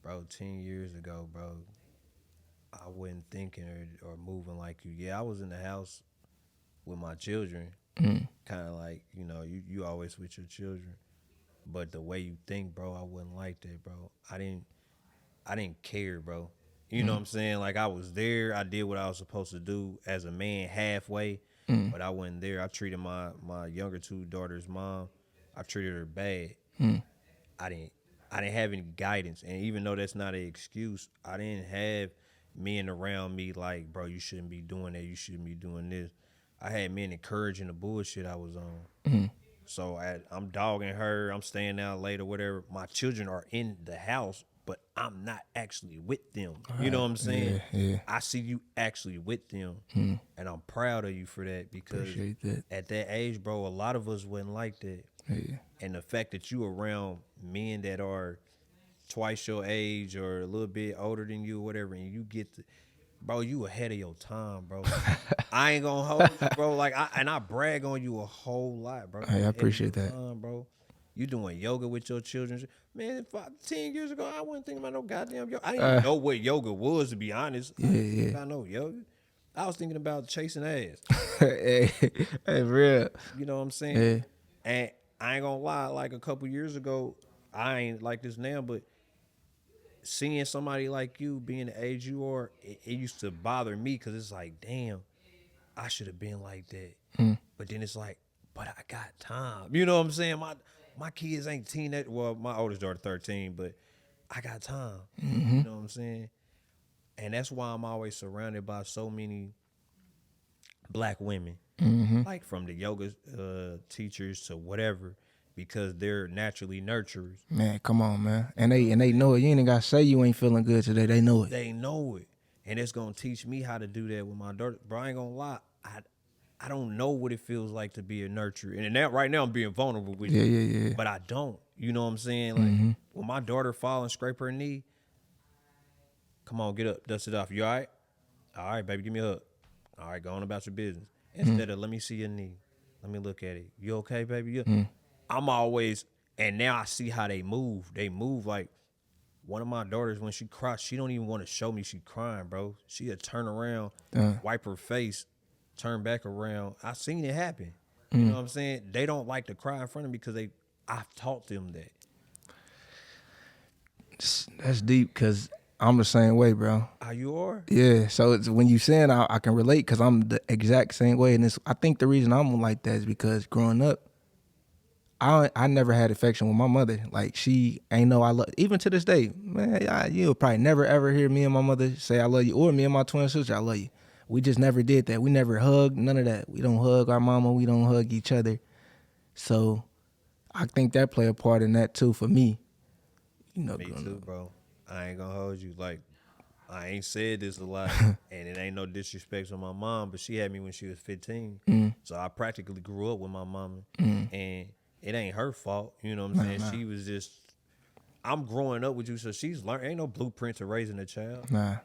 Bro, 10 years ago, bro, I wasn't thinking or moving like you. Yeah, I was in the house with my children, Mm. kind of like, you know, you always with your children. But the way you think, bro, I wasn't like that, bro. I didn't care, bro. You know what I'm saying? Like I was there, I did what I was supposed to do as a man halfway, but I wasn't there. I treated my younger two daughters' mom, I treated her bad. I didn't I didn't have any guidance. And even though that's not an excuse, I didn't have men around me like, bro, you shouldn't be doing that, you shouldn't be doing this. I had men encouraging the bullshit I was on. So I'm dogging her, I'm staying out late or whatever. My children are in the house, but I'm not actually with them. You know what I'm saying? Yeah, yeah. I see you actually with them, and I'm proud of you for that because Appreciate that. at that age, bro, a lot of us wasn't like that. Yeah. And the fact that you around men that are twice your age or a little bit older than you or whatever, and you get to, bro, you ahead of your time, bro. I ain't gonna hold you, bro. Like I brag on you a whole lot, bro. You Hey, I ahead of appreciate your that. time, bro. You doing yoga with your children. Man, 10 years ago, I wasn't thinking about no goddamn yoga. I didn't even know what yoga was, to be honest. I didn't think about no yoga. I was thinking about chasing ass. Hey, hey, real. You know what I'm saying? Yeah. And I ain't gonna lie, like a couple years ago, I ain't like this now, but seeing somebody like you being the age you are, it used to bother me because it's like, damn, I should have been like that. But then it's like, but I got time. You know what I'm saying? My kids ain't teenage. Well, my oldest daughter 13, but I got time. You know what I'm saying? And that's why I'm always surrounded by so many black women, like from the yoga teachers to whatever, because they're naturally nurturers. Man, come on, man. And they know it. You ain't gotta say you ain't feeling good today. They know it. They know it, and it's gonna teach me how to do that with my daughter. Bro, I ain't gonna lie, I don't know what it feels like to be a nurturer, and now right now I'm being vulnerable with you. Yeah. But I don't. You know what I'm saying? Like when my daughter fall and scrape her knee, come on, get up, dust it off. You all right? All right, baby, give me a hug. All right, go on about your business. Instead of let me see your knee, let me look at it. You okay, baby? I'm always, and now I see how they move. They move like one of my daughters, when she cries, she don't even want to show me she crying, bro. She'll turn around, wipe her face, turn back around. I seen it happen. You know what I'm saying? They don't like to cry in front of me because I've taught them that. That's deep because I'm the same way, bro. How you are? Yeah, so it's, when you saying I can relate because I'm the exact same way, and I think the reason I'm like that is because growing up, I never had affection with my mother. Like she ain't know I love. Even to this day, man, you'll probably never ever hear me and my mother say I love you, or me and my twin sister I love you. We just never did that. We never hugged, none of that. We don't hug our mama. We don't hug each other. So I think that play a part in that too for me. You know, Me too, bro. I ain't gonna hold you. Like, I ain't said this a lot, and it ain't no disrespect to my mom, but she had me when she was 15. So I practically grew up with my mama, and it ain't her fault. You know what I'm saying? Nah. She was just, I'm growing up with you, so she's learned. Ain't no blueprint to raising a child. Nah.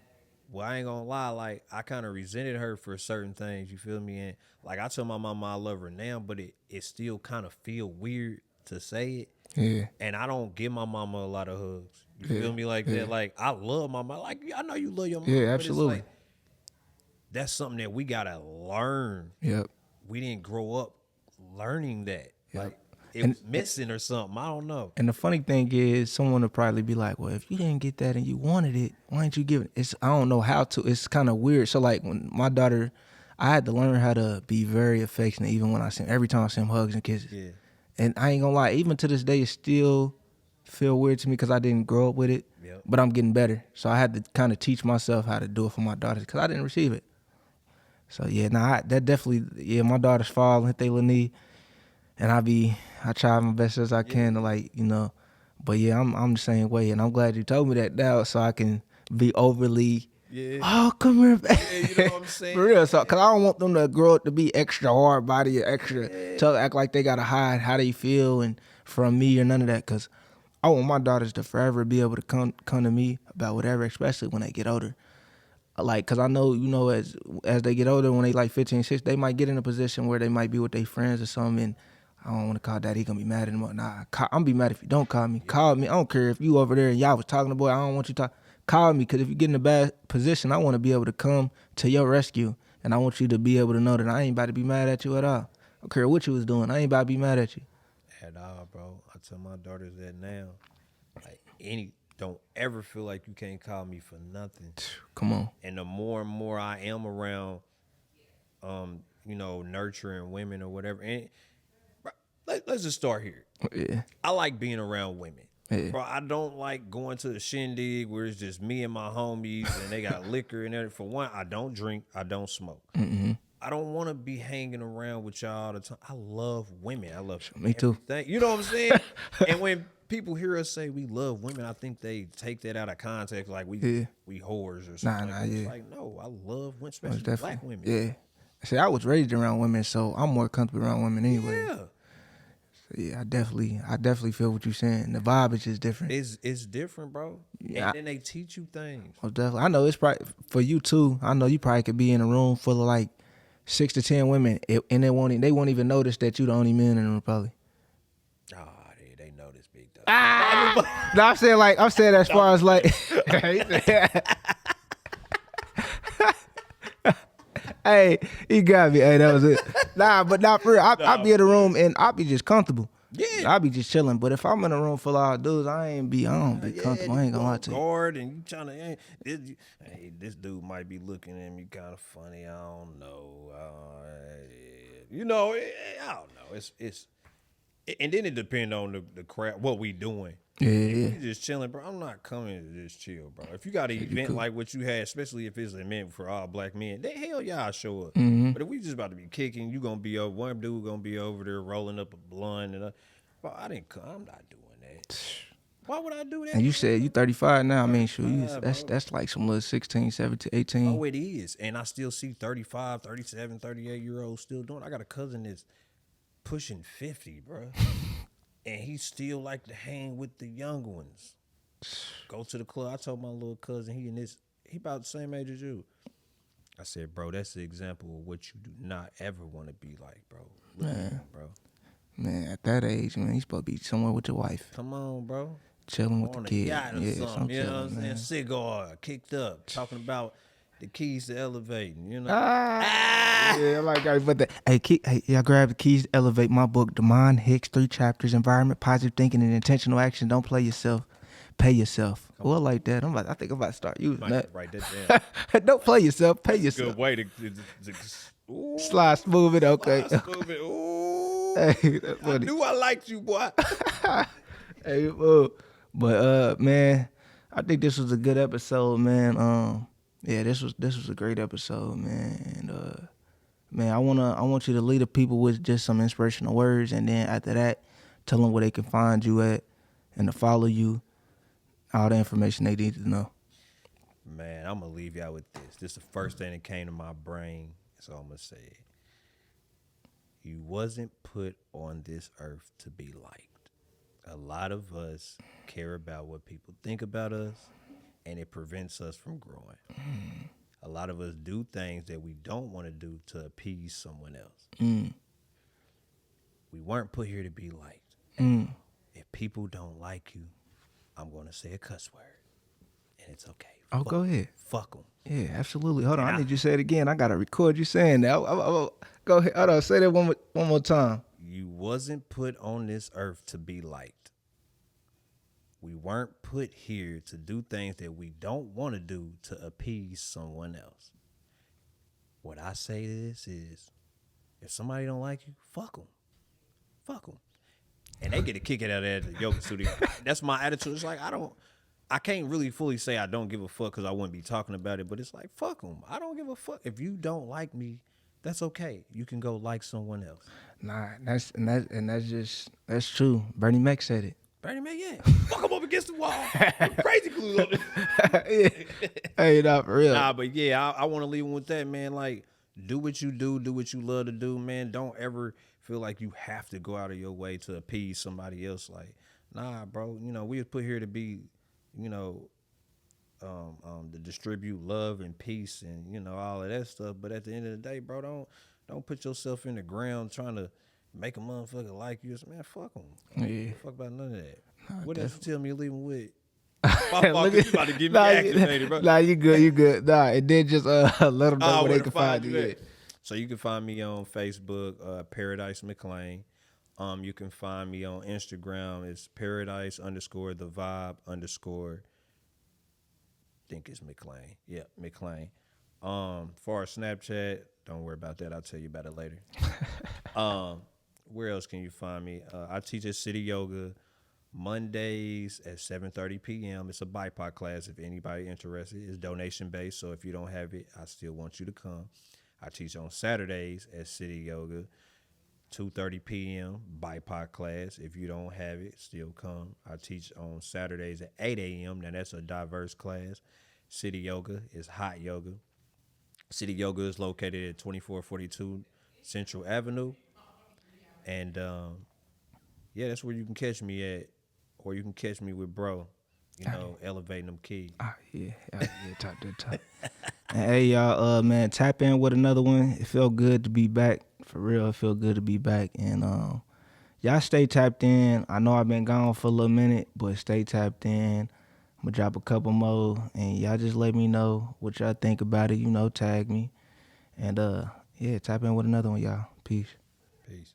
Well, I ain't gonna lie, like, I kind of resented her for certain things, you feel me? And, like, I tell my mama I love her now, but it still kind of feel weird to say it. Yeah. And I don't give my mama a lot of hugs. You feel me like that? Like, I love my mama. Like, I know you love your mama. Yeah, but absolutely. it's like, that's something that we gotta learn. Yep. We didn't grow up learning that. Yep. Like, it was missing or something. I don't know. And the funny thing is, someone will probably be like, well, if you didn't get that and you wanted it, why didn't you give it? I don't know how to. It's kind of weird. So, like, when my daughter, I had to learn how to be very affectionate, even when every time I send hugs and kisses. Yeah. And I ain't gonna lie, even to this day, it still feel weird to me because I didn't grow up with it. Yep. But I'm getting better. So I had to kind of teach myself how to do it for my daughters because I didn't receive it. So, yeah, that definitely, yeah, my daughters fall and hit their little knee. And I try my best as I can to, like, you know, but yeah, I'm the same way, and I'm glad you told me that now, so I can be overly, oh, come here, Yeah, you know what I'm saying? for real. So, cause I don't want them to grow up to be extra hard body or extra, to act like they gotta hide how they feel and from me or none of that. Cause I want my daughters to forever be able to come to me about whatever, especially when they get older. Like, cause I know, you know, as they get older, when they like 15, 16, they might get in a position where they might be with their friends or something. And I don't want to call daddy, he gonna be mad at him. Nah, I'm gonna be mad if you don't call me. Call me. I don't care if you over there and y'all was talking to boy. I don't want you to talk. Call me, cause if you get in a bad position, I want to be able to come to your rescue, and I want you to be able to know that I ain't about to be mad at you at all. I don't care what you was doing. I ain't about to be mad at you. At all, bro. I tell my daughters that now. Like, don't ever feel like you can't call me for nothing. Come on. And the more and more I am around, you know, nurturing women or whatever, and bro, let's just start here. Yeah. I like being around women. Yeah. Bro, I don't like going to the shindig where it's just me and my homies and they got liquor and everything. For one, I don't drink, I don't smoke. Mm-hmm. I don't want to be hanging around with y'all all the time. I love women. I love Me too. everything. You know what I'm saying? And when people hear us say we love women, I think they take that out of context, like we whores or something. Nah, It's yeah. like, no, I love women, especially black women. Yeah. See, I was raised around women, so I'm more comfortable around women anyway. Yeah. So yeah, I definitely feel what you're saying. The vibe is just different. It's different, bro. Yeah. And then they teach you things. Most definitely. I know it's probably for you too. I know you probably could be in a room full of like 6 to 10 women, and they won't even notice that you the only man in the room probably. Oh, they know this big dog. No, I'm saying as far as like. Hey, he got me. Hey, that was it. Nah, but not for real. I be in the room and I be just comfortable. Yeah. I be just chilling. But if I'm in a room full of all dudes, I don't be comfortable. I ain't gonna lie to you. Guard and you trying to, hey, this dude might be looking at me kind of funny. I don't know. You know, I don't know. It's and then it depends on the crowd, what we doing. Yeah. If you just chilling, bro, I'm not coming to just chill, bro. If you got an event like what you had, especially if it's an event for all black men, then hell yeah, I'll show up. Mm-hmm. But if we just about to be kicking, you gonna be over, one dude gonna be over there rolling up a blunt and bro, I'm not doing that. Why would I do that? And you said you 35 now. I mean, shoot, 35, that's like some little 16, 17, 18. Oh, it is. And I still see 35, 37, 38-year-olds still doing it. I got a cousin that's pushing 50, bro. And he still like to hang with the young ones. Go to the club. I told my little cousin, he about the same age as you. I said, bro, that's the example of what you do not ever want to be like, bro. Look at him, bro. Man, at that age, man, you supposed to be somewhere with your wife. Come on, bro. chilling with the on a kid. yacht or Yeah, something. I'm You know what I'm chilling, saying? man. Cigar, kicked up, talking about the keys to elevating. You know. Yeah, I like how you put that. Hey, y'all grab the keys to elevate my book, Demond Hicks, 3 chapters, environment, positive thinking, and intentional action. Don't play yourself, pay yourself. Oh, I like that. I think I'm about to start using Might have that. to write that down. Don't play yourself, pay That's a yourself. good way to ooh, Slide smooth it, okay. slide smooth it. Ooh, Hey, that's I funny. knew I liked you, boy. Hey, but man, I think this was a good episode, man. Yeah, this was a great episode, man. And man, I want you to lead the people with just some inspirational words, and then after that, tell them where they can find you at, and to follow you, all the information they need to know. Man, I'm gonna leave y'all with this. This is the first thing that came to my brain, so I'm gonna say it. You wasn't put on this earth to be liked. A lot of us care about what people think about us, and it prevents us from growing. A lot of us do things that we don't want to do to appease someone else. We weren't put here to be liked. If people don't like you, I'm going to say a cuss word, and it's okay. Oh, go ahead. Fuck them. Yeah, absolutely. Hold on, I need you to say it again. I gotta record you saying that. Go ahead. Hold on, say that one more time. You wasn't put on this earth to be liked. We weren't put here to do things that we don't want to do to appease someone else. What I say to this is, if somebody don't like you, fuck them. Fuck them. And they get a kick out of that at the yoga studio. That's my attitude. It's like, I can't really fully say I don't give a fuck because I wouldn't be talking about it, but it's like, fuck them. I don't give a fuck. If you don't like me, that's okay. You can go like someone else. Nah, that's true. Bernie Mac said it. Bernie Mac, yeah. Fuck him up against the wall. Crazy glue on it. Yeah. Hey, nah, for real. Nah, but yeah, I want to leave him with that, man. Like, do what you do what you love to do, man. Don't ever feel like you have to go out of your way to appease somebody else. Like, nah, bro. You know, we was put here to be, you know, to distribute love and peace and, you know, all of that stuff. But at the end of the day, bro, don't put yourself in the ground trying to make a motherfucker like you. Man, fuck them. Yeah. Fuck about none of that. Nah, What else you tell me you leave him with? Look My you about to get me activated, bro. Nah, you good. Nah, and then just let them know where they can find you. at. So you can find me on Facebook, Paradise McClain. You can find me on Instagram. It's paradise_the_vibe_. Think it's McClain. Yeah, McClain. For our Snapchat, don't worry about that. I'll tell you about it later. Where else can you find me? I teach at City Yoga Mondays at 7:30 p.m. It's a BIPOC class if anybody interested. It's donation based, so if you don't have it, I still want you to come. I teach on Saturdays at City Yoga, 2:30 p.m. BIPOC class. If you don't have it, still come. I teach on Saturdays at 8 a.m. Now that's a diverse class. City Yoga is hot yoga. City Yoga is located at 2442 Central Avenue. And yeah, that's where you can catch me at. Or you can catch me with bro, you know, elevating them keys. Yeah, top. And hey, y'all, man, tap in with another one. It felt good to be back. For real, it felt good to be back. And y'all stay tapped in. I know I've been gone for a little minute, but stay tapped in. I'm gonna drop a couple more, and y'all just let me know what y'all think about it. You know, tag me. And yeah, tap in with another one, y'all. Peace. Peace.